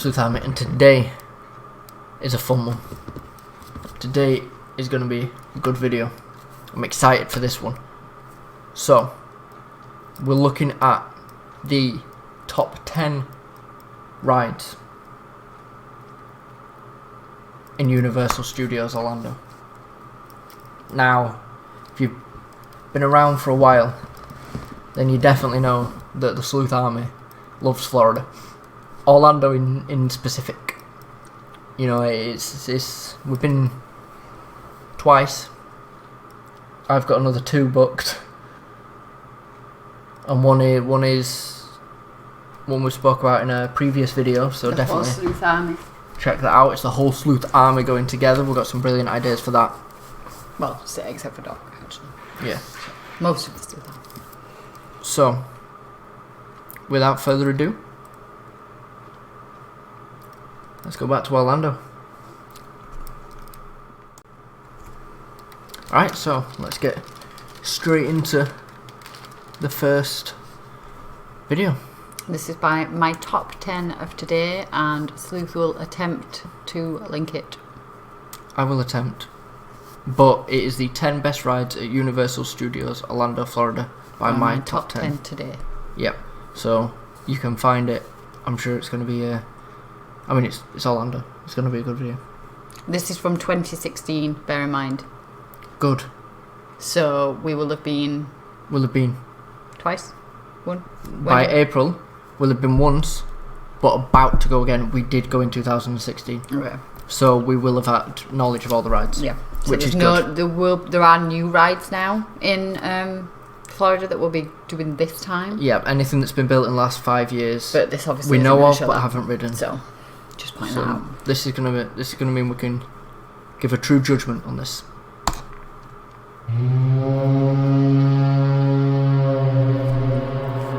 Sleuth Army, and today is a fun one. Today is going to be a good video. I'm excited for this one. So, we're looking at the top 10 rides in Universal Studios Orlando. Now, if you've been around for a while, then you definitely know that the Sleuth Army loves Florida. Orlando in specific. You know, we've been twice. I've got another 2 booked. And one we spoke about in a previous video, so the definitely whole Sleuth Army. Check that out. It's the whole Sleuth Army going together. We've got some brilliant ideas for that. Well, except for Doc, actually. Yeah. Most of the Sleuth Army. So, without further ado, let's go back to Orlando. Alright, so let's get straight into the first video. This is by my top 10 of today, and Sleuth will attempt to link it. I will attempt. But it is the 10 best rides at Universal Studios Orlando, Florida by my top 10 today. Yep. So you can find it. I'm sure it's going to be it's Orlando. It's going to be a good video. This is from 2016, bear in mind. Good. So we will have been... Will have been. Twice? One? By April, will have been once, but about to go again. We did go in 2016. Okay. So we will have had knowledge of all the rides. Yeah. So which is good. There are new rides now in Florida that we'll be doing this time. Yeah, anything that's been built in the last 5 years. But this obviously we know of, but haven't ridden. So, just point that out. This is gonna mean we can give a true judgment on this.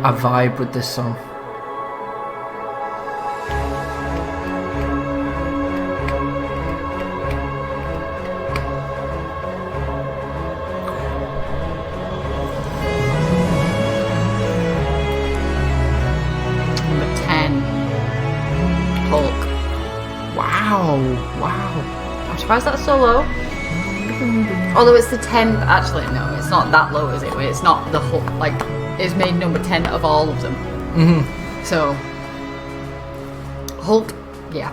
I vibe with this song. Number 10, Hulk. Wow. I'm surprised that's so low. Although it's the 10th, actually no, it's not that low, is it? It's not the Hulk, like, it's made number 10 of all of them. Mhm. So, Hulk, yeah.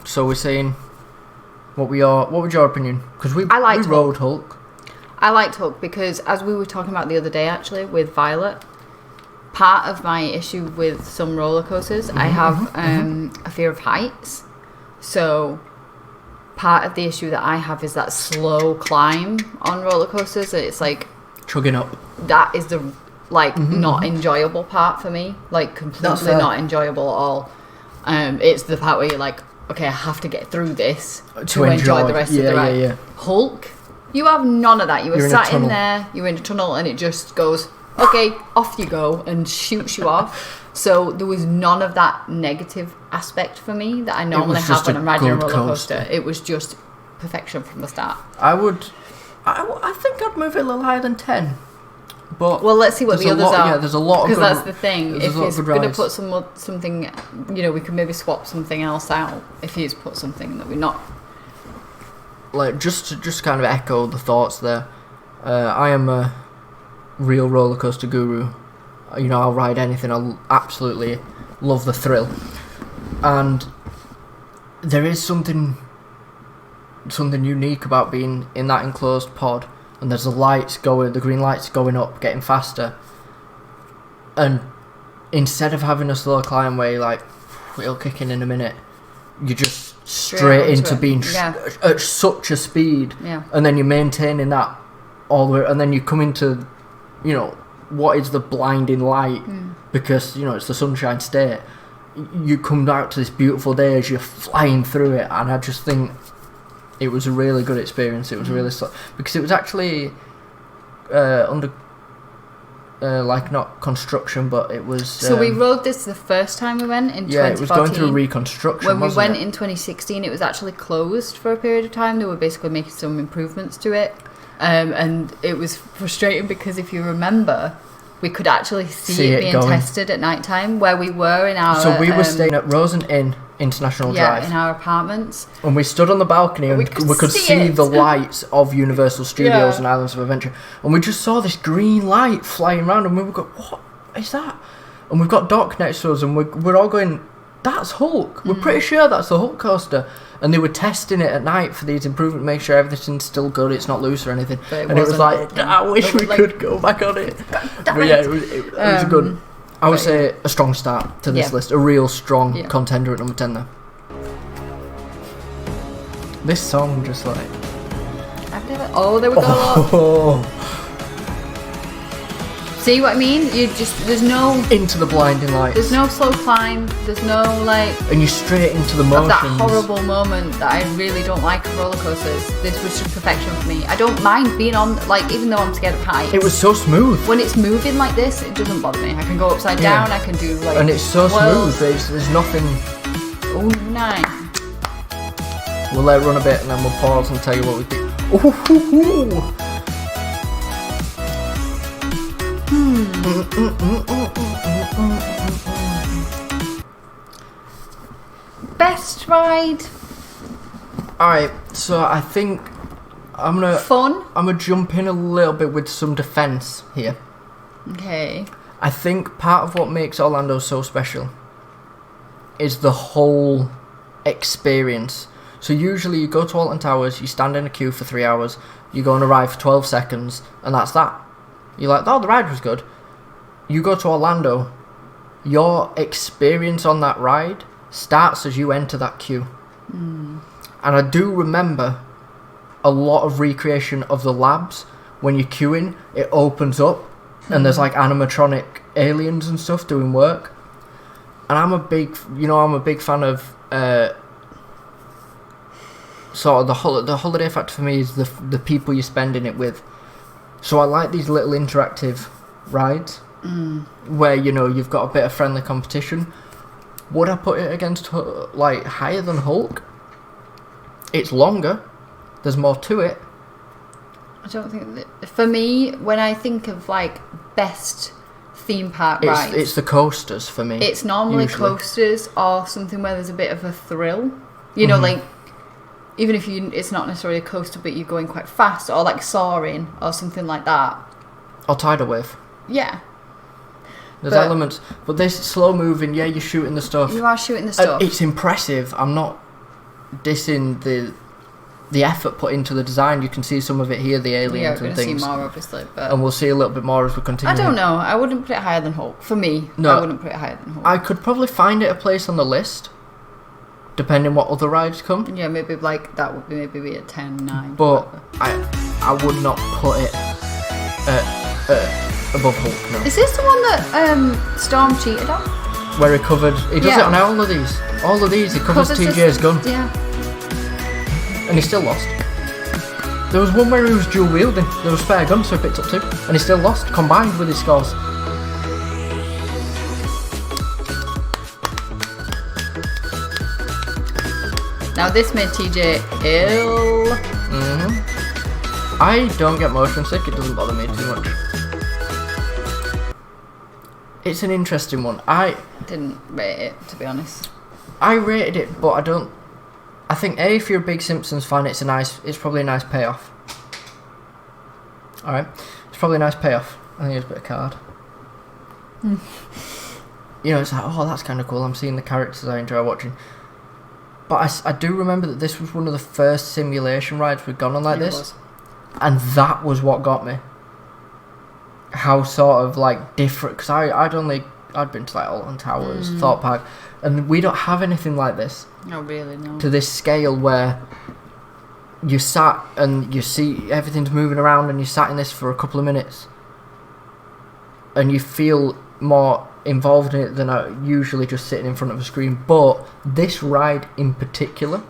So we're saying, what was your opinion? Because we rode Hulk. I liked Hulk because, as we were talking about the other day actually with Violet, part of my issue with some roller coasters, I have a fear of heights. So part of the issue that I have is that slow climb on roller coasters. It's like chugging up. That is the not enjoyable part for me. Like completely not enjoyable at all. It's the part where you're like, okay, I have to get through this to enjoy the rest of the ride. Yeah. Hulk, you have none of that. You were sat in there, you're in a tunnel, and it just goes, okay, off you go, and shoots you off. So there was none of that negative aspect for me that I normally have when I'm riding a roller coaster. It was just perfection from the start. I think I'd move it a little higher than 10. But well, let's see what the others are. Yeah, there's a lot of good because that's the thing. If he's going to put rides. something, we can maybe swap something else out. If he's put something that we're not. Like just to kind of echo the thoughts there. I am a real roller coaster guru. I'll ride anything. I'll absolutely love the thrill. And there is something unique about being in that enclosed pod, and there's the green lights going up, getting faster. And instead of having a slow climb where you're like, it'll kick in a minute, you're just straight into being at such a speed. Yeah. And then you're maintaining that all the way, and then you come into, what is the blinding light, because it's the Sunshine State. You come out to this beautiful day as you're flying through it, and I just think it was a really good experience. It was really because it was actually under not construction, but it was. So we rode this the first time we went in 2014. Yeah, it was going through reconstruction. When we went in 2016, it was actually closed for a period of time. They were basically making some improvements to it. And it was frustrating because if you remember, we could actually see it being going. tested at night time, where we were in our... So we were staying at Rosen Inn International Drive. in our apartments. And we stood on the balcony and we could see the lights of Universal Studios and Islands of Adventure. And we just saw this green light flying around and we were going, what is that? And we've got Doc next to us and we're all going, that's Hulk. We're pretty sure that's the Hulk coaster. And they were testing it at night for these improvements, make sure everything's still good, it's not loose or anything. And it was like, I wish we could go back on it. But yeah, it was good. I would say a strong start to this list. A real strong contender at number 10 there. This song just like... Oh, there we go. See what I mean? There's no... Into the blinding lights. There's no slow climb. There's no, like... And you're straight into the motions. Of that horrible moment that I really don't like of roller coasters. This was just perfection for me. I don't mind being on, like, even though I'm scared of heights. It was so smooth. When it's moving like this, it doesn't bother me. I can go upside down, I can do, like... And it's so smooth. There's nothing... Oh, nice. We'll let it run a bit and then we'll pause and tell you what we think. Ooh. Best ride. Alright, so I think I'm gonna jump in a little bit with some defense here. Okay. I think part of what makes Orlando so special is the whole experience. So usually you go to Alton Towers, you stand in a queue for 3 hours, you go on a ride for 12 seconds, and that's that. You're like, oh, the ride was good. You go to Orlando, your experience on that ride starts as you enter that queue. And I do remember a lot of recreation of the labs. When you're queuing, it opens up and there's like animatronic aliens and stuff doing work. And I'm a big fan of sort of the holiday factor for me is the people you're spending it with. So I like these little interactive rides where, you know, you've got a bit of friendly competition. Would I put it against, like, higher than Hulk? It's longer. There's more to it. I don't think that... For me, when I think of, like, best theme park rides... It's the coasters for me. It's normally usually coasters or something where there's a bit of a thrill. You know, like... Even if it's not necessarily a coaster, but you're going quite fast, or like soaring, or something like that. Or tidal wave. Yeah. There's elements, but this slow moving, you're shooting the stuff. You are shooting the stuff. It's impressive. I'm not dissing the effort put into the design. You can see some of it here, the aliens and things. Yeah, we're going to see more, obviously. But and we'll see a little bit more as we continue. I don't know. I wouldn't put it higher than Hulk. For me, no, I wouldn't put it higher than Hulk. I could probably find it a place on the list, depending what other rides come. Yeah, maybe like that would be a 10, 9. But I would not put it above Hulk, no. Is this the one that Storm cheated on? Where he covered... He does it on all of these. All of these, he covers TJ's gun. Yeah. And he still lost. There was one where he was dual wielding. There was spare guns, so he picked up 2. And he still lost, combined with his scores. Now this made TJ ill. I don't get motion sick, it doesn't bother me too much. It's an interesting one. I didn't rate it, to be honest. I rated it, but I don't... I think, A, if you're a big Simpsons fan, it's probably a nice payoff. Alright, it's probably a nice payoff. I think it's a bit of card. You know, it's like, oh, that's kind of cool, I'm seeing the characters I enjoy watching. But I do remember that this was one of the first simulation rides we'd gone on like this. And that was what got me. How sort of like different, because I'd been to like Alton Towers, Thorpe Park, and we don't have anything like this. No, really, no. To this scale where you sat and you see everything's moving around and you sat in this for a couple of minutes and you feel more involved in it than I usually just sitting in front of a screen. But this ride in particular,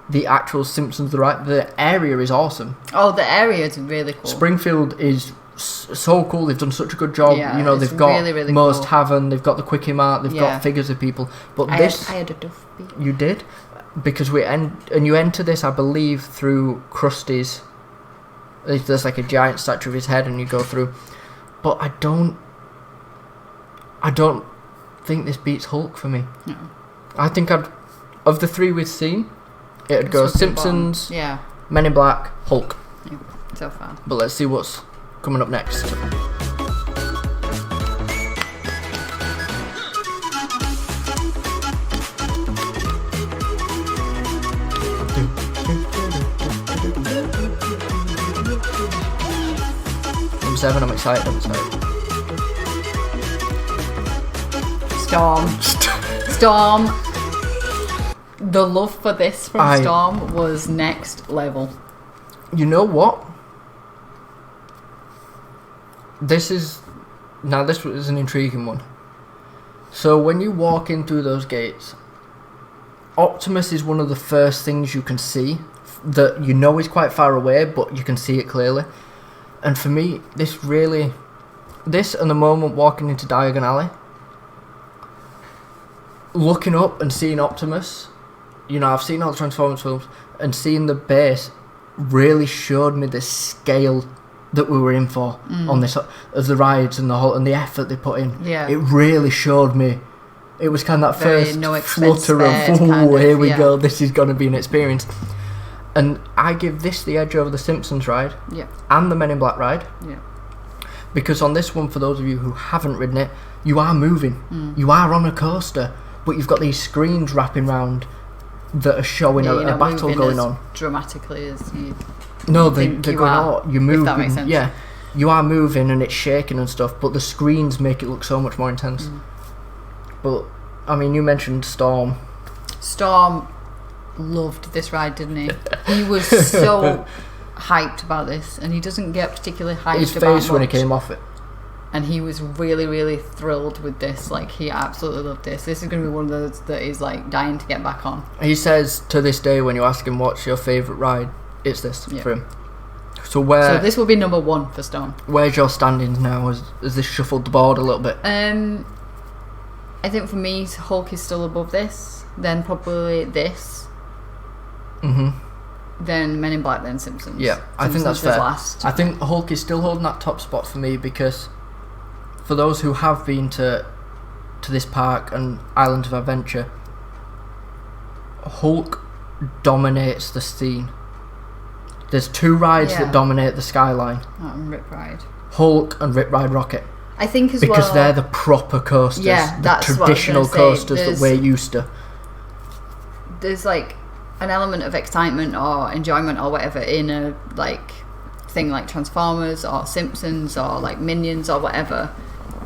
the actual Simpsons ride, the area is awesome. Oh, the area is really cool. Springfield is so cool. They've done such a good job. Yeah, you know, they've got really Moe's cool. Tavern, they've got the Quickie Mart, they've got figures of people. But I had a Duff Beat. You did? Because you enter this, I believe, through Krusty's. There's like a giant statue of his head and you go through. But I don't I don't think this beats Hulk for me. No. I think of the three we've seen, it'd go Simpsons, yeah, Men in Black, Hulk. yeah, so far. But let's see what's coming up next. Number 7, I'm excited. Storm. The love for this from I- Storm was next level. You know what? This was an intriguing one. So when you walk in through those gates, Optimus is one of the first things you can see that you know is quite far away, but you can see it clearly. And for me, this and the moment walking into Diagon Alley, looking up and seeing Optimus, you know, I've seen all the Transformers films, and seeing the base really showed me the scale that we were in for on this, of the rides and the effort they put in. Yeah. It really showed me. It was kind of that Very first no expense flutter spared of, kind of, here we yeah. go, this is going to be an experience. And I give this the edge over the Simpsons ride Yeah. and the Men in Black ride. Yeah. Because on this one, for those of you who haven't ridden it, you are moving. You are on a coaster, but you've got these screens wrapping round that are showing Yeah, you're a not battle moving going as on. dramatically as you. No, they're think going, you are, you're moving. if that makes sense. Yeah, you are moving and it's shaking and stuff, but the screens make it look so much more intense. But, I mean, you mentioned Storm. Storm loved this ride, didn't he? He was so hyped about this, and he doesn't get particularly hyped His about face when he much. came off it. And he was really, really thrilled with this. Like, he absolutely loved this. This is going to be one of those that he's, like, dying to get back on. He says to this day, when you ask him what's your favourite ride, it's this Yeah. for him. So this will be number 1 for Storm. where's your standings now? Has this shuffled the board a little bit? I think for me, Hulk is still above this. Then probably this. Mm-hmm. Then Men in Black, then Simpsons. Yeah, I think that's Simpsons is fair. last. I think Hulk is still holding that top spot for me because for those who have been to this park and Island of Adventure, Hulk dominates the scene. There's 2 rides Yeah. that dominate the skyline. And Rip Ride. Hulk and Rip Ride Rocket. I think as Because well. they're the proper coasters. Yeah, the that's what I was traditional gonna say. coasters that There's- we're used to. There's like an element of excitement or enjoyment or whatever in a like thing like Transformers or Simpsons or like Minions or whatever,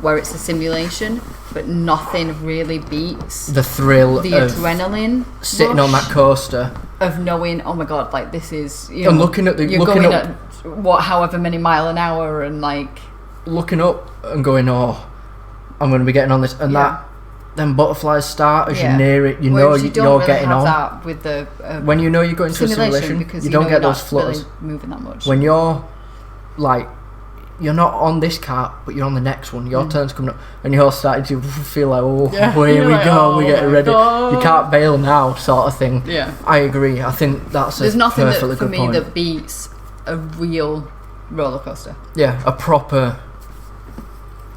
where it's a simulation, but nothing really beats The thrill the of adrenaline sitting rush on that coaster of knowing, oh my god, like this is, you and know, looking at you're going at however many mile an hour and like looking up and going, oh, I'm going to be getting on this, and Yeah. then butterflies start as Yeah. you near it. You know whereas you don't you're really getting have on. that with the When you know you're going to a simulation, because you don't know get you're those not flutters. really moving that much. When you're like, you're not on this cart, but you're on the next one. Your turn's coming up, and you're starting to feel like, oh, Yeah. here You're we like, go, oh we get my ready. God. You can't bail now, sort of thing. Yeah. I agree. I think that's There's a nothing that, perfectly for good me point. that beats a real roller coaster. Yeah, a proper,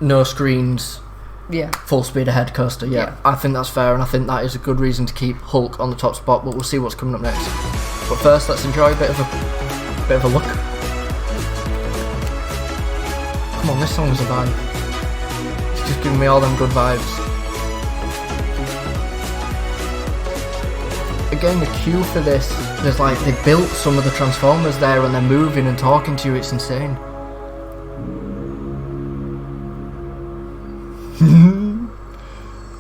no screens, Yeah. full speed ahead coaster. Yeah, Yeah. I think that's fair, and I think that is a good reason to keep Hulk on the top spot. But we'll see what's coming up next. But first, let's enjoy a bit of a look. Come on, this song's a vibe. It's just giving me all them good vibes. Again, the cue for this, there's like they built some of the Transformers there, and they're moving and talking to you. It's insane.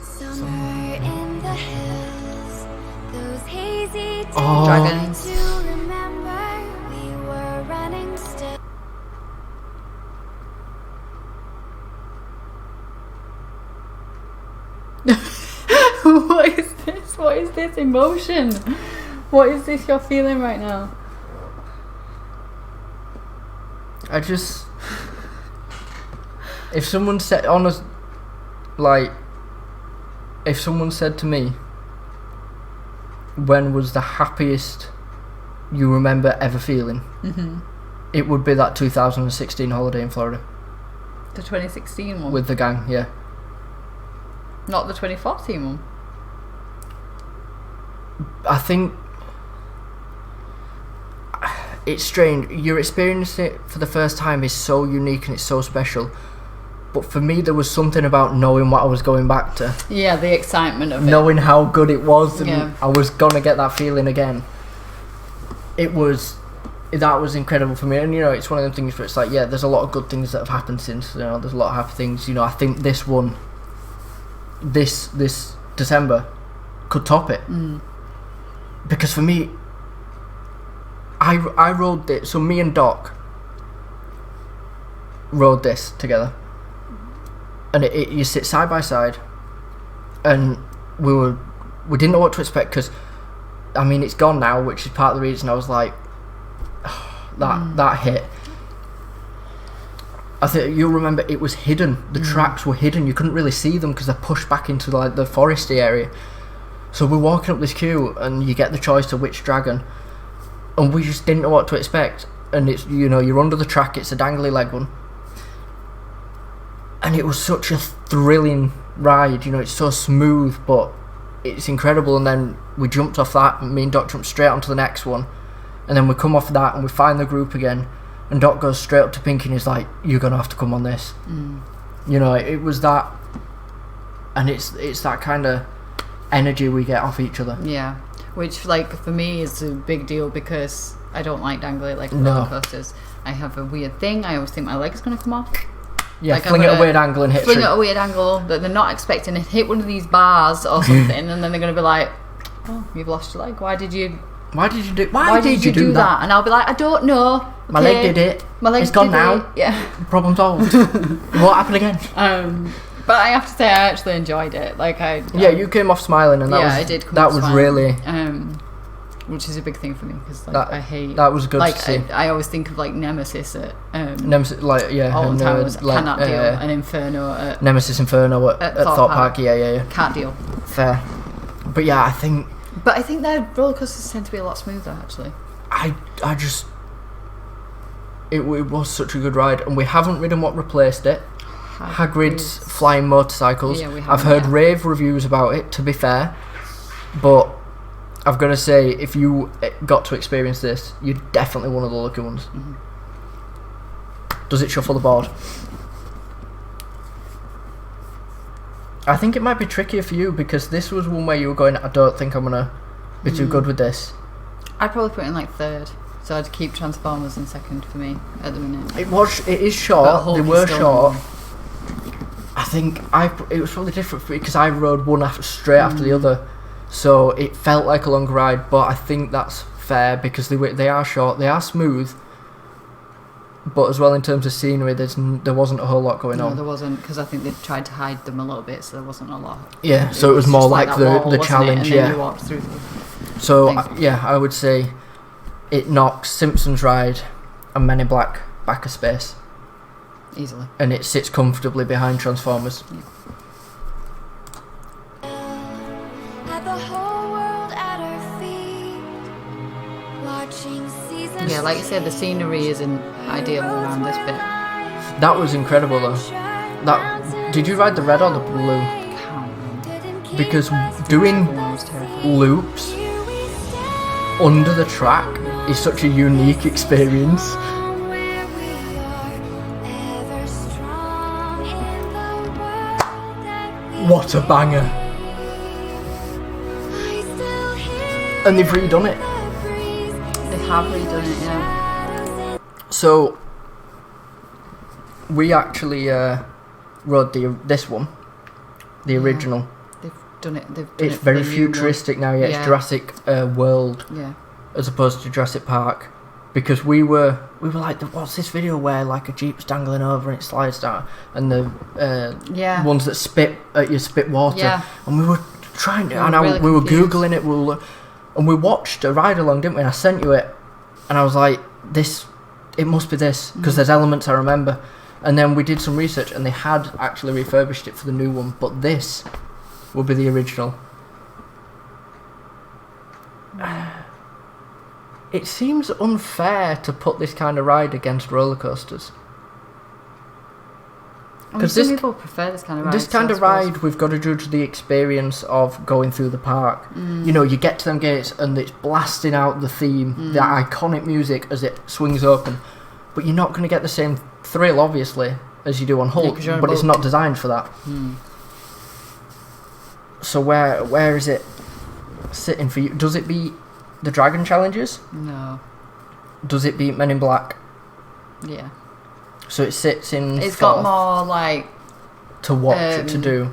Somewhere in the hills, those hazy days Oh. Dragons. to remember, we were running still. What is this? What is this emotion? What is this you're feeling right now? I just, if someone said if someone said to me, when was the happiest you remember ever feeling, it would be that 2016 holiday in Florida The 2016 one. with the gang. Yeah, Not the 2014 one. I think it's strange. You're experiencing it for the first time is so unique and it's so special. But for me, there was something about knowing what I was going back to. Yeah, the excitement of it. Knowing how good it was, and Yeah. I was gonna get that feeling again. That was incredible for me. And you know, it's one of them things where it's like, yeah, there's a lot of good things that have happened since. You know, there's a lot of happy things. You know, I think this one, this December, could top it. Because for me, I rode it. So me and Doc rode this together, and you sit side by side, and we didn't know what to expect because, I mean, it's gone now, which is part of the reason I was like, that hit. I think you'll remember it was hidden. The tracks were hidden. You couldn't really see them because they're pushed back into like the foresty area. So we're walking up this queue, and you get the choice to which dragon, and we just didn't know what to expect. And it's, you know, you're under the track. It's a dangly leg one, and it was such a thrilling ride. You know, it's so smooth, but it's incredible. And then we jumped off that, and me and Doc jumped straight onto the next one, and then we come off that, and we find the group again, and Doc goes straight up to Pinkie and he's like, "You're gonna have to come on this." You know, it was that, and it's that kind of energy we get off each other. Yeah, which like for me is a big deal because I don't like dangly like No. roller coasters. I have a weird thing. I always think my leg's gonna come off. Yeah, Like, fling I'm it at a gonna weird angle and hit a Fling tree. it at a weird angle that they're not expecting to hit one of these bars or something, and then they're gonna be like, "Oh, you've lost your leg. Why did you do that?" And I'll be like, "I don't know. My Okay, leg did it. My leg It's gone did now. it." Yeah. Problem solved. What happened again? But I have to say, I actually enjoyed it. Like Yeah, you came off smiling, and that was I did. that was really which is a big thing for me because like, That- I hate that was good Like to see. I always think of like Nemesis at Nemesis, like Alton and, Towers. like, Cannot deal. And Inferno at Nemesis Inferno at Thought Park. Yeah. can't deal. Fair. But yeah, I think But I think their roller coasters tend to be a lot smoother actually. I just it was such a good ride, and we haven't ridden what replaced it. Hagrid's flying motorcycles. Yeah, we haven't I've heard yet. rave reviews about it, to be fair, but I've got to say, if you got to experience this, you're definitely one of the lucky ones. Does it shuffle the board? I think it might be trickier for you because this was one where you were going, I don't think I'm gonna be too good with this. I'd probably put it in like third, so I'd keep Transformers in second for me at the minute. It is But short. Hulk They is were still short. number I think it was probably different for me because I rode one straight after the other, so it felt like a long ride. But I think that's fair because they are short, they are smooth, but as well in terms of scenery, there wasn't a whole lot going No, on. there wasn't, because I think they tried to hide them a little bit, so there wasn't a lot. Yeah, so it was more just like that the wall, wasn't it? challenge. And then you Yeah. walked through So thing. yeah, I would say it knocks Simpsons Ride and Men in Black back a space, easily. and it sits comfortably behind Transformers. Had the whole world at our feet, watching seasons. Yeah, like you said, the scenery isn't ideal around this bit. That was incredible though. Did you ride the red or the blue? Can't remember. Because doing One was terrifying. loops under the track is such a unique experience. What a banger! And they've redone it. They have redone it, yeah. So we actually rode this one, the Yeah. original. They've done it. They've done It's it for very the new one. futuristic now. Yeah, Yeah. it's Jurassic World Yeah. as opposed to Jurassic Park, because we were like, what's this video where like a jeep's dangling over and it slides down, and the Yeah. ones that spit water, Yeah. and we were trying to, We were and really we were confused. googling it, and we watched a ride along, didn't we? And I sent you it, and I was like, it must be this, because there's elements I remember. And then we did some research, and they had actually refurbished it for the new one, but this will be the original. It seems unfair to put this kind of ride against roller coasters. Because some people prefer this kind of ride. This kind of ride, we've got to judge the experience of going through the park. You know, you get to them gates and it's blasting out the theme, the iconic music as it swings open. But you're not going to get the same thrill, obviously, as you do on Hulk, but it's not designed for that. So where is it sitting for you? Does it beat the Dragon Challenges? No. Does it beat Men in Black? Yeah. So it sits in. It's got more like to watch, to do.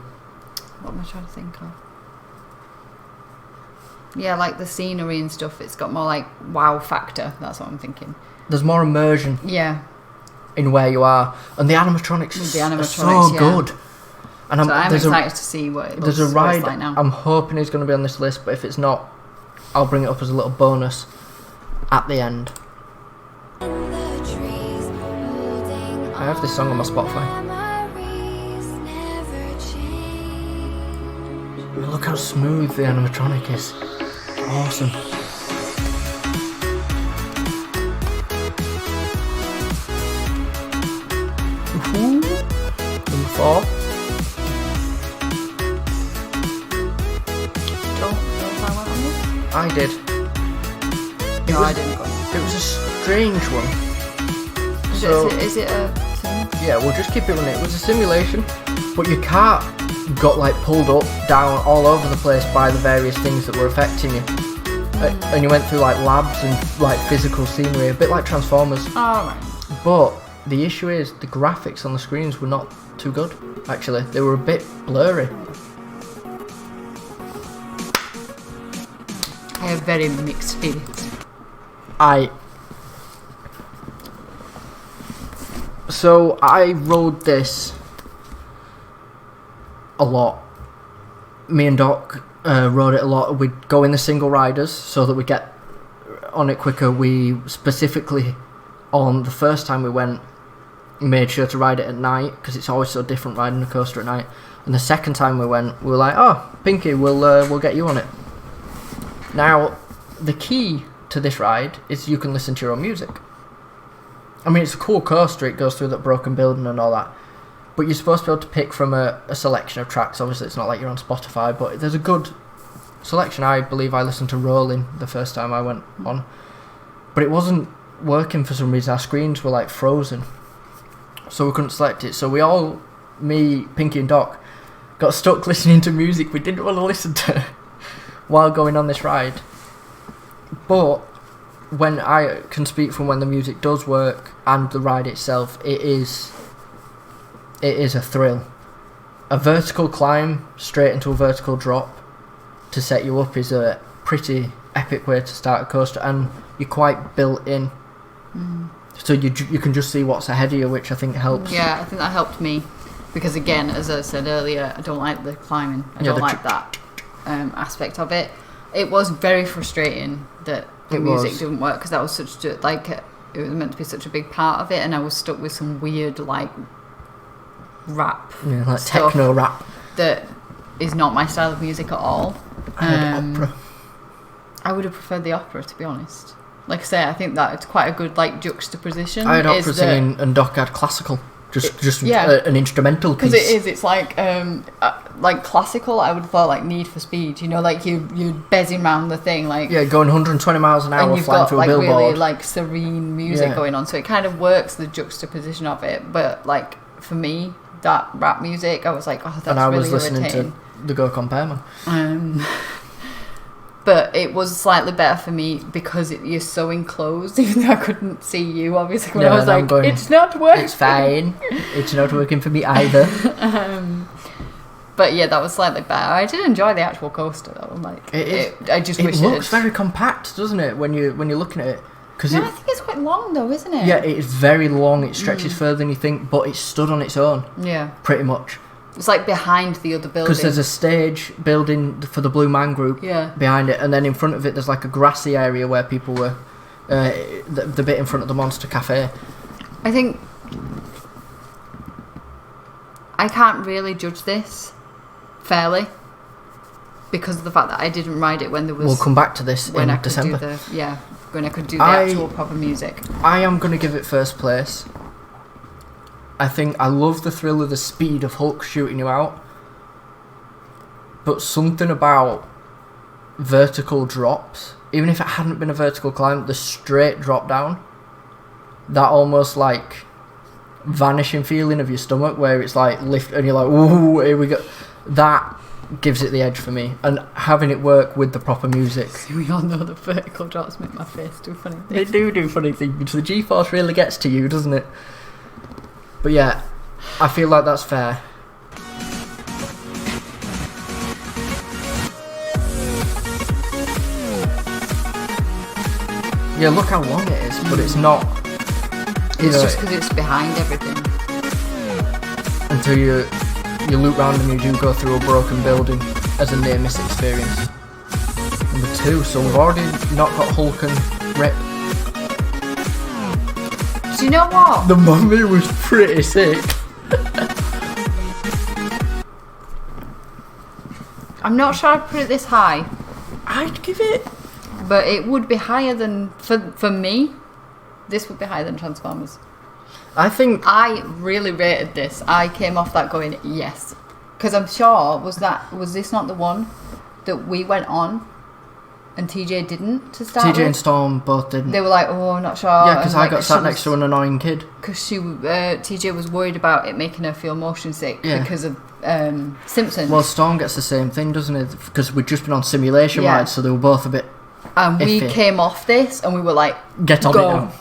What am I trying to think of? Yeah, like the scenery and stuff. It's got more like wow factor. That's what I'm thinking. There's more immersion. Yeah. In where you are, and the animatronics are so good. And I'm excited to see what it looks, there's a ride like now. I'm hoping is going to be on this list, but if it's not, I'll bring it up as a little bonus at the end. I have this song on my Spotify. Look how smooth the animatronic is. Awesome. Number 4. Don't know if I went on this. I did. I didn't go. It was a strange one. Is it a thing? Yeah, we'll just keep it running. It was a simulation, but your cart got like pulled up, down, all over the place by the various things that were affecting you. And you went through like labs and like physical scenery, a bit like Transformers. Oh, right. But the issue is the graphics on the screens were not too good, actually. They were a bit blurry. I have very mixed feelings. So I rode this a lot. Me and Doc rode it a lot. We'd go in the single riders so that we'd get on it quicker. We specifically, on the first time we went, made sure to ride it at night because it's always so different riding a coaster at night. And the second time we went, we were like, "Oh, Pinkie, we'll get you on it." Now, the key to this ride is you can listen to your own music. I mean, it's a cool coaster. It goes through that broken building and all that. But you're supposed to be able to pick from a selection of tracks. Obviously, it's not like you're on Spotify, but there's a good selection. I believe I listened to Rolling the first time I went on. But it wasn't working for some reason. Our screens were like frozen. So we couldn't select it. So we all, me, Pinkie and Doc, got stuck listening to music we didn't want to listen to while going on this ride. But when I can speak from when the music does work and the ride itself, it is a thrill. A vertical climb straight into a vertical drop to set you up is a pretty epic way to start a coaster, and you're quite built in. So you can just see what's ahead of you, which I think helps. Yeah, I think that helped me because, again, as I said earlier, I don't like the climbing. I don't like that aspect of it. It was very frustrating that the music didn't work because that was such a, like, it was meant to be such a big part of it, and I was stuck with some weird like rap, like techno rap that is not my style of music at all. I had opera. I would have preferred the opera, to be honest. Like I say, I think that it's quite a good like juxtaposition. I had opera singing and Doc had classical. An instrumental piece. Because it's like classical. I would have thought like Need for Speed. You know, like you're bezzing around the thing, like going 120 miles an hour, and you've flying got through like a billboard. Really like serene music going on. So it kind of works the juxtaposition of it. But like for me, that rap music, I was like, oh, that's really irritating. And I was listening to the Go Compare Man. But it was slightly better for me because you're so enclosed, even though I couldn't see you, obviously, when I was like, it's not working. It's fine. It's not working for me either. But yeah, that was slightly better. I did enjoy the actual coaster, though. Like, I just wish it looks very compact, doesn't it, when you're looking at it? I think it's quite long, though, isn't it? Yeah, it is very long. It stretches further than you think, but it stood on its own. Yeah. Pretty much. It's like behind the other building. Because there's a stage building for the Blue Man Group behind it, and then in front of it there's like a grassy area where people were, the bit in front of the Monster Cafe. I think I can't really judge this fairly because of the fact that I didn't ride it when there was... We'll come back to this in December. When I could do the actual proper music. I am going to give it first place I think I love the thrill of the speed of Hulk shooting you out, but something about vertical drops, even if it hadn't been a vertical climb, the straight drop down, that almost like vanishing feeling of your stomach where it's like lift and you're like, ooh, here we go, that gives it the edge for me. And having it work with the proper music. We all know the vertical drops make my face do funny things. They do funny things. The G-force really gets to you, doesn't it? But yeah, I feel like that's fair. Yeah, look how long it is, but it's not. It's just because it's behind everything. Until you loop round and you do go through a broken building as a near-miss experience. Number 2, so we've already not got Hulk and Rip. Do you know what? The mummy was pretty sick. I'm not sure I'd put it this high. I'd give it... But it would be higher than... For me, this would be higher than Transformers. I think... I really rated this. I came off that going, yes. Because I'm sure, was this not the one that we went on and TJ didn't to start TJ with? and Storm both didn't. They were like, oh, I'm not sure. Yeah, because I like, got sat next to an annoying kid. Because TJ was worried about it making her feel motion sick because of Simpsons. Well, Storm gets the same thing, doesn't it? Because we'd just been on simulation rides, so they were both a bit and we iffy. came off this and we were like, get on it now.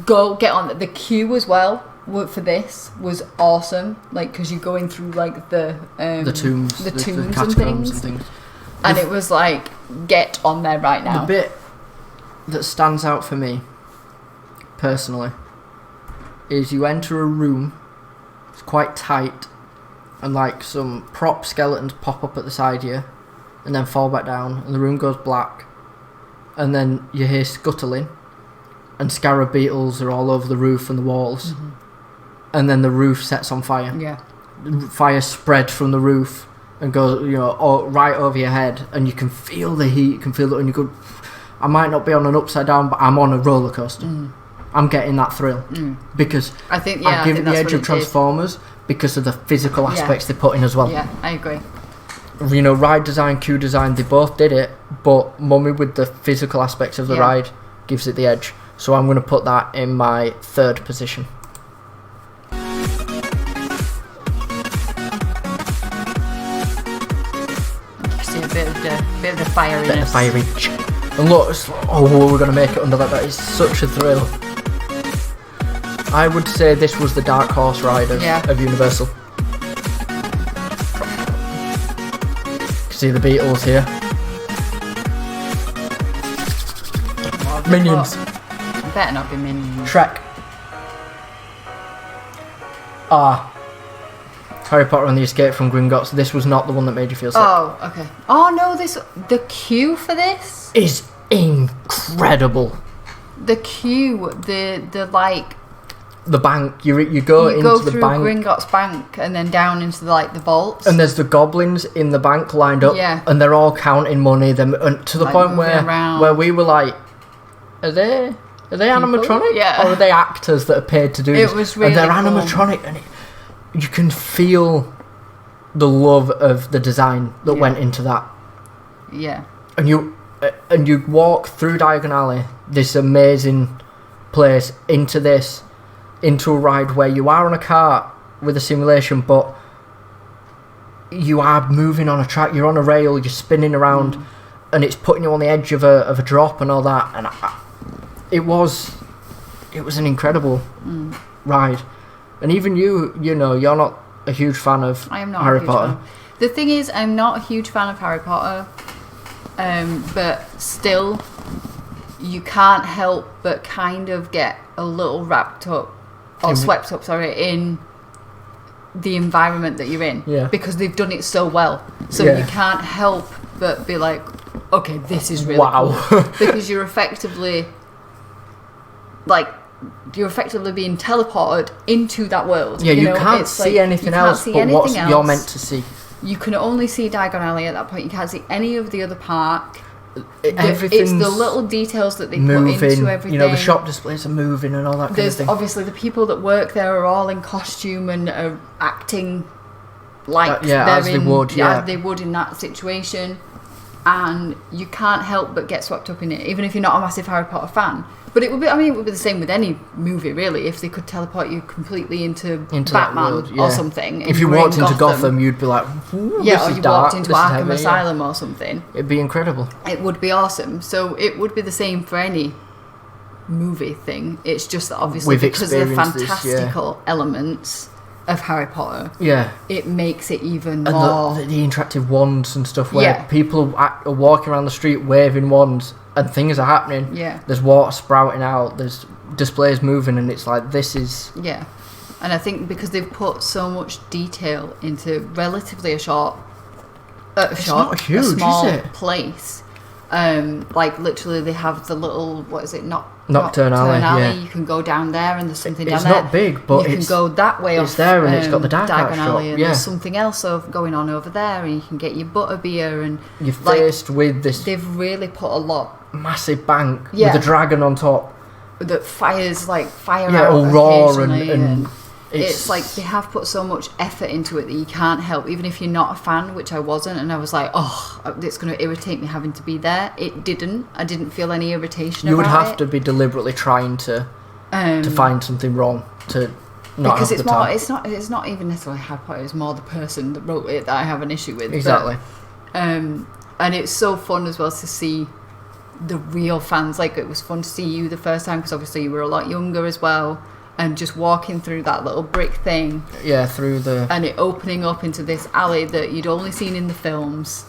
Go, get on it. The queue as well for this was awesome. Like, because you're going through like the tombs the and things. And it was like, get on there right now. The bit that stands out for me, personally, is you enter a room, it's quite tight, and like some prop skeletons pop up at the side here, and then fall back down, and the room goes black, and then you hear scuttling, and scarab beetles are all over the roof and the walls, and then the roof sets on fire. Yeah. Fire spread from the roof and goes, right over your head, and you can feel the heat, you can feel it, and you go, I might not be on an upside down, but I'm on a roller coaster. I'm getting that thrill because I think I give it the edge of Transformers because of the physical aspects they put in as well. Yeah, I agree. Ride design, queue design, they both did it, but Mummy with the physical aspects of the ride gives it the edge. So I'm going to put that in my 3rd position. See a bit of the firiness. Bit of fiery. And look, we're going to make it under that. That is such a thrill. I would say this was the dark horse ride of Universal. You can see the Beatles here. Minions. Better not be Minions. Shrek. Harry Potter and the Escape from Gringotts. This was not the one that made you feel sick. Oh, okay. Oh no, the queue for this is incredible. The queue, the like. The bank. You go into the bank. You go through Gringotts Bank and then down into the vaults. And there's the goblins in the bank lined up. Yeah. And they're all counting money. And to the like point where we were like, are they animatronic? Yeah. Or are they actors that are paid to do this? It was really And they're cool. animatronic, and you can feel the love of the design that went into that. Yeah. And you walk through Diagon Alley, this amazing place, into a ride where you are on a cart with a simulation, but you are moving on a track. You're on a rail. You're spinning around, and it's putting you on the edge of a drop and all that. And it was an incredible ride. And even you're not a huge fan of Harry Potter. The thing is, I'm not a huge fan of Harry Potter, but still, you can't help but kind of get a little swept up, in the environment that you're in. Yeah. Because they've done it so well. So you can't help but be like, okay, this is really cool. Because you're effectively being teleported into that world. Yeah, you can't see anything else but what you're meant to see. You can only see Diagon Alley at that point. You can't see any of the other park. everything's it's the little details that they moving, put into everything. you know, the shop displays are moving and all that kind of thing. Obviously the people that work there are all in costume and are acting like as they would in that situation, and you can't help but get swept up in it, even if you're not a massive Harry Potter fan. But it would be, it would be the same with any movie, really, if they could teleport you completely into Batman world, or something. If you walked into Gotham, you'd be like, or you walked into Arkham Asylum or something. It'd be incredible. It would be awesome. So it would be the same for any movie thing. It's just that obviously because of the fantastical elements of Harry Potter, it makes it even more. The interactive wands and stuff where people are walking around the street waving wands and things are happening. Yeah. There's water sprouting out, there's displays moving, and it's like, this is... Yeah. And I think because they've put so much detail into relatively a small place. Like literally they have the little, what is it, Nocturne Alley. You can go down there and there's something down there. It's not big, but you can go that way. It's there, and it's got the Dark Arts shop. And there's something else going on over there, and you can get your butterbeer, and you're faced with this. They've really put a lot. Massive bank with a dragon on top that fires like fire out. It'll roar and it's like they have put so much effort into it that you can't help, even if you're not a fan, which I wasn't, and I was like, it's going to irritate me having to be there. It didn't. I didn't feel any irritation. You would have to be deliberately trying to find something wrong to not because have it's the more. time. It's not even necessarily Harry Potter. It's more the person that wrote it that I have an issue with. Exactly. But, and it's so fun as well to see the real fans. Like, it was fun to see you the first time because obviously you were a lot younger as well. And just walking through that little brick thing. Yeah, through the... And it opening up into this alley that you'd only seen in the films.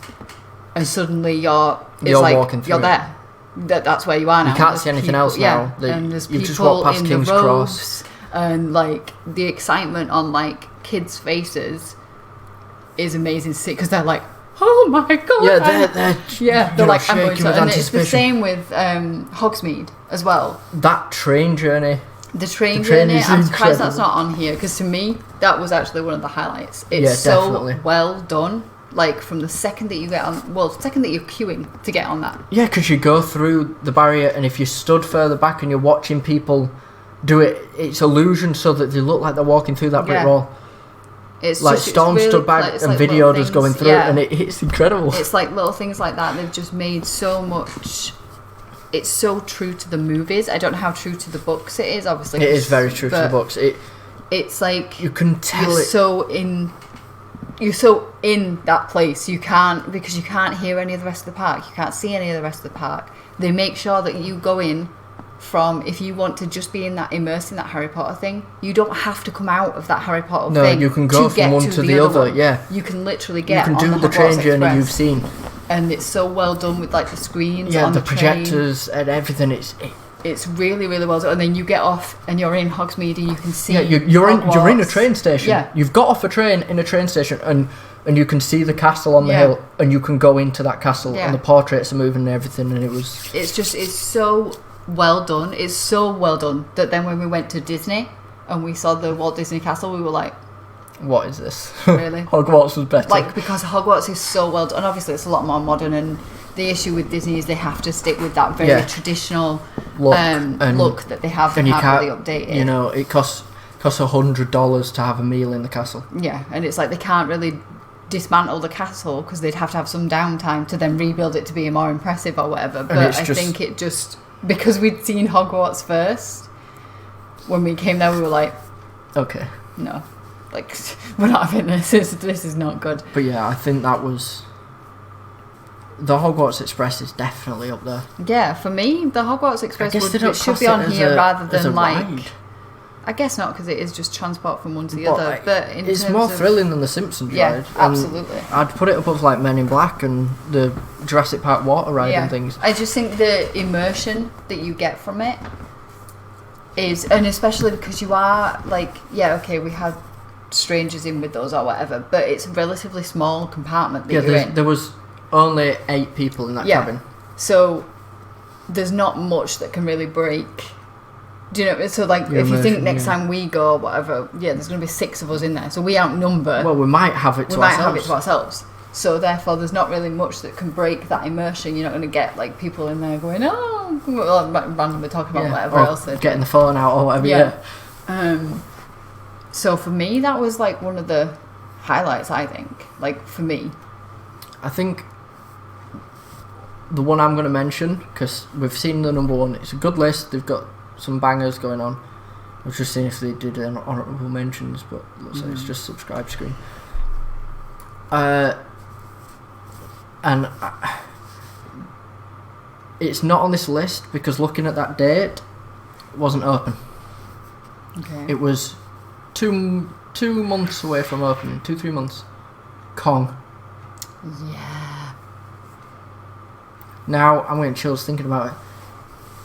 And suddenly you're walking through there. That's where you are now. You can't see anything else now. And there's people in the robes. And, like, the excitement on, like, kids' faces is amazing to see. Because they're like, oh my God. Yeah, they're like, I'm going to... And it's the same with Hogsmeade as well. That train journey... The train journey, I'm surprised that's not on here, because to me, that was actually one of the highlights. It's so well done. Like, from the second that you get on... Well, the second that you're queuing to get on that. Yeah, because you go through the barrier, and if you stood further back and you're watching people do it, it's illusion so that they look like they're walking through that brick wall. It's like just, Storm really, stood back and videoed us going through it, and it's incredible. It's like little things like that. They've just made so much... It's so true to the movies. I don't know how true to the books it is, obviously. It is very true to the books. It's like... You can tell you're so in that place. You can't... Because you can't hear any of the rest of the park. You can't see any of the rest of the park. They make sure that you go in from... If you want to just be immersed in that Harry Potter thing, you don't have to come out of that Harry Potter thing. No, you can go from one to the other, yeah. You can literally get on You can do the train journey you've seen. And it's so well done with like the screens on the train. projectors and everything. It's really, really well done. And then you get off and you're in Hogsmeade and you can see. Yeah, you're in a train station. Yeah. You've got off a train in a train station and you can see the castle on the hill and you can go into that castle and the portraits are moving and everything, and it was. It's so well done. It's so well done that then when we went to Disney and we saw the Walt Disney Castle, we were like, what is this? Really? Hogwarts was better. Like, because Hogwarts is so well done. And obviously it's a lot more modern, and the issue with Disney is they have to stick with that very traditional look that they have, and you can't really update it. You know, it costs $100 to have a meal in the castle. Yeah, and it's like they can't really dismantle the castle because they'd have to have some downtime to then rebuild it to be more impressive or whatever. But I think it just... Because we'd seen Hogwarts first, when we came there we were like... Okay. No. Like, we're not having this. This is not good. But yeah, I think that was... The Hogwarts Express is definitely up there. Yeah, for me, the Hogwarts Express should be on here rather than like... Ride. I guess not, because it is just transport from one to the other. But it's more thrilling than the Simpsons ride. Absolutely. I'd put it above like Men in Black and the Jurassic Park water ride and things. I just think the immersion that you get from it is... And especially because you are like... Yeah, okay, we had strangers in with those or whatever, but it's a relatively small compartment that you're in. There was only 8 people in that cabin, so there's not much that can really break. Do you know? So like, if you think next time we go, whatever, there's going to be 6 of us in there, so we outnumber. Well, we might have it to ourselves. So therefore, there's not really much that can break that immersion. You're not going to get like people in there going, oh, well, randomly talking about whatever else they're getting the phone out or whatever. Yeah. So for me, that was like one of the highlights. I think, like for me, I think the one I'm going to mention, because we've seen the number one. It's a good list. They've got some bangers going on. I was just seeing if they did honourable mentions, but it looks like it's just subscribe screen. It's not on this list because looking at that date, it wasn't open. okay. It was 2 months away from opening, 2-3 months. Kong. Yeah. Now I'm getting chills thinking about it.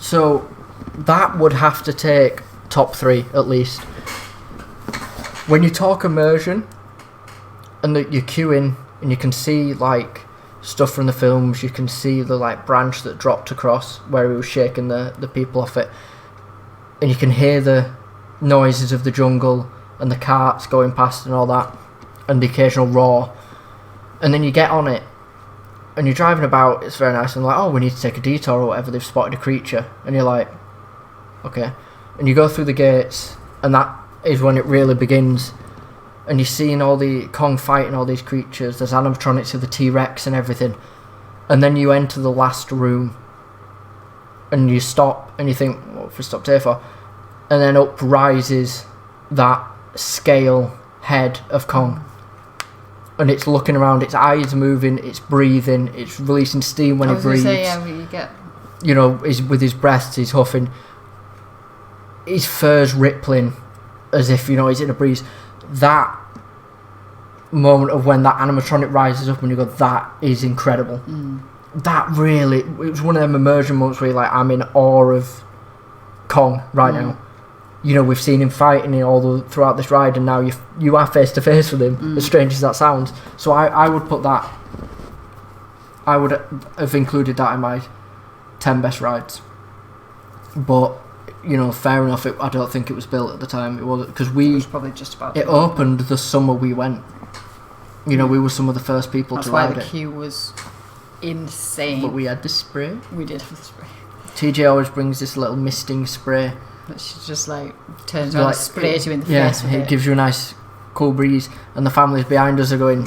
So that would have to take top 3 at least. When you talk immersion, and that you're queuing, and you can see like stuff from the films, you can see the like branch that dropped across where he was shaking the people off it, and you can hear the noises of the jungle and the carts going past and all that, and the occasional roar, and then you get on it and you're driving about. It's very nice, and like, oh, we need to take a detour or whatever, they've spotted a creature, and you're like, okay, and you go through the gates, and that is when it really begins. And you're seeing all the Kong fighting all these creatures. There's animatronics of the T-Rex and everything. And then you enter the last room. And you stop and you think, what have we stopped here for? And then up rises that scale head of Kong. And it's looking around, its eyes are moving, it's breathing, it's releasing steam when he breathes. Say, yeah, you get... You know, with his breath, he's huffing. His fur's rippling as if, you know, he's in a breeze. That moment of when that animatronic rises up and you go, that is incredible. That really, it was one of them immersion moments where you're like, I'm in awe of Kong right now. You know, we've seen him fighting throughout this ride, and now you are face to face with him, as strange as that sounds. So I would put that, I would have included that in my 10 best rides. But you know, fair enough. I don't think it was built at the time. It wasn't, because It was probably just about... It opened the summer we went. You know, we were some of the first people to ride it. That's why the queue was insane. But we had the spray. We did have the spray. TJ always brings this little misting spray. But she just like turns around and sprays you in the face with it gives you a nice cool breeze. And the families behind us are going,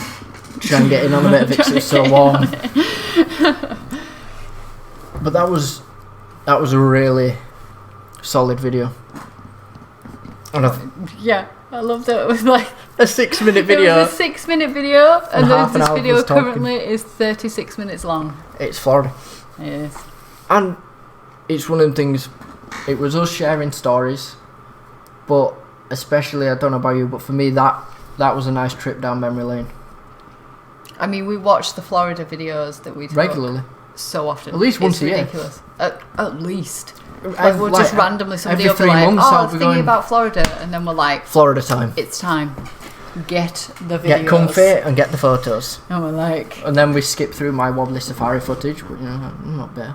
try and get in on a bit of it because it's so warm. But that was a really solid video. And I loved it. It was like a 6-minute video. It was a 6-minute video, and this video talking. currently is 36 minutes long. It's Florida. It is. And it's one of them things, it was us sharing stories, but especially, I don't know about you, but for me that was a nice trip down memory lane. I mean, we watch the Florida videos that we took regularly, so often. At least once a year. Ridiculous. At least. Like, we'll just randomly, somebody will be 3 like, months, I was thinking about Florida, and then we're like, Florida time. It's time. Get the videos. Get comfy and get the photos. And we're like... And then we skip through my wobbly safari footage, but you know, not bad.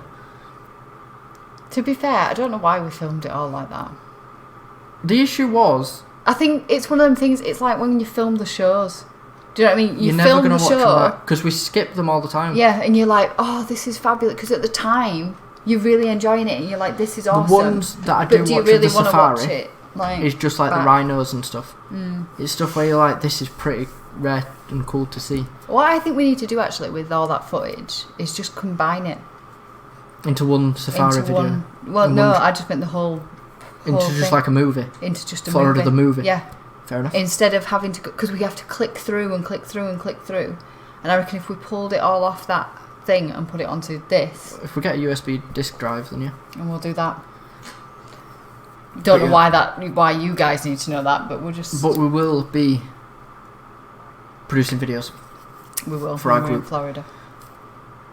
To be fair, I don't know why we filmed it all like that. The issue was... I think it's one of them things, it's like when you film the shows. Do you know what I mean? You're never going to watch them because we skip them all the time. Yeah, and you're like, oh, this is fabulous. Because at the time, you're really enjoying it, and you're like, this is awesome. The ones that I do watch you really of the safari watch it? Like, is just like the rhinos and stuff. It's stuff where you're like, this is pretty rare and cool to see. What I think we need to do actually with all that footage is just combine it into one safari video. I just meant the whole into just thing. Like a movie. Into just a Florida movie. the movie. Yeah. Fair enough. Instead of having to, because we have to click through and click through and click through, and I reckon if we pulled it all off that thing and put it onto this, if we get a USB disk drive, then yeah, and we'll do that. Don't know why you guys need to know that, but we'll just. But we will be producing videos. We will for our group. In Florida.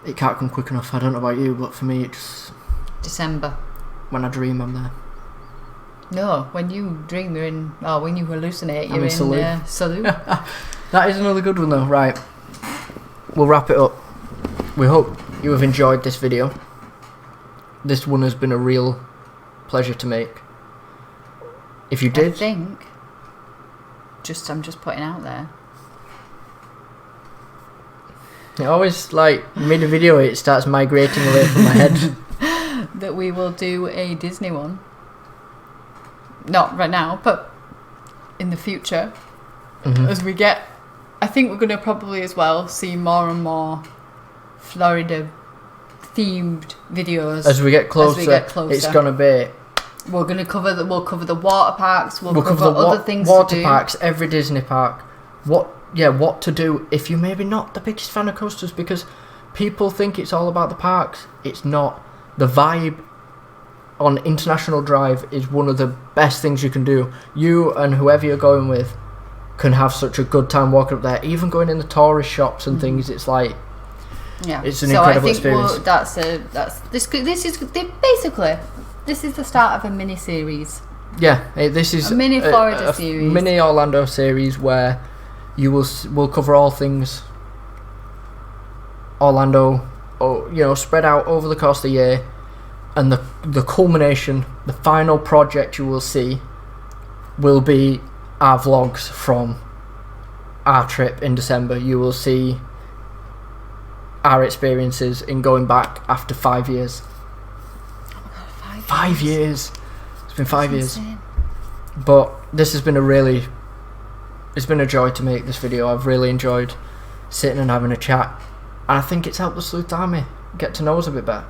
It can't come quick enough. I don't know about you, but for me, it's December. When I dream, I'm there. No, when you dream, you're in. Oh, when you hallucinate, you're in Salou. Salou. That is another good one, though. Right, we'll wrap it up. We hope you have enjoyed this video. This one has been a real pleasure to make. If you did, I think. I'm just putting out there. It always, like, mid-video it starts migrating away from my head. that we will do a Disney one. Not right now, but in the future. As we get... I think we're going to probably as well see more and more Florida-themed videos. As we get closer, it's going to be... We're going to cover the water parks. We'll cover the other things water to do. parks, every Disney park. What to do if you're maybe not the biggest fan of coasters, because people think it's all about the parks. It's not. The vibe on International Drive is one of the best things you can do. You and whoever you're going with can have such a good time walking up there. Even going in the tourist shops and things, it's like, it's an incredible experience. This is the start of a mini series. Yeah, this is a mini Florida series, mini Orlando series where we'll cover all things Orlando, spread out over the course of the year, and the culmination, the final project you will see, will be our vlogs from our trip in December. You will see our experiences in going back after 5 years. 5 years. It's been 5 years. Insane. But this has been it's been a joy to make this video. I've really enjoyed sitting and having a chat, and I think it's helped the Sleuth Army get to know us a bit better.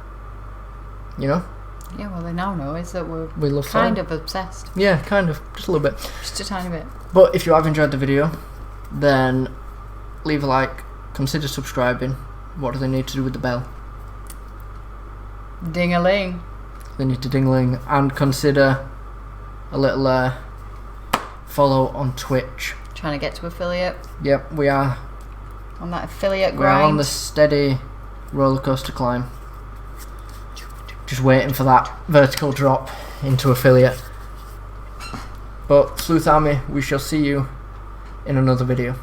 Yeah, well, they now know is that we love kind of obsessed. Yeah, kind of, just a little bit. Just a tiny bit. But if you have enjoyed the video, then leave a like, consider subscribing. What do they need to do with the bell? Ding-a-ling. They need to ding-a-ling, and consider a little follow on Twitch. Trying to get to affiliate. Yep, we are on that affiliate We're grind. on the steady roller coaster climb. Just waiting for that vertical drop into affiliate. But Sleuth Army, we shall see you in another video.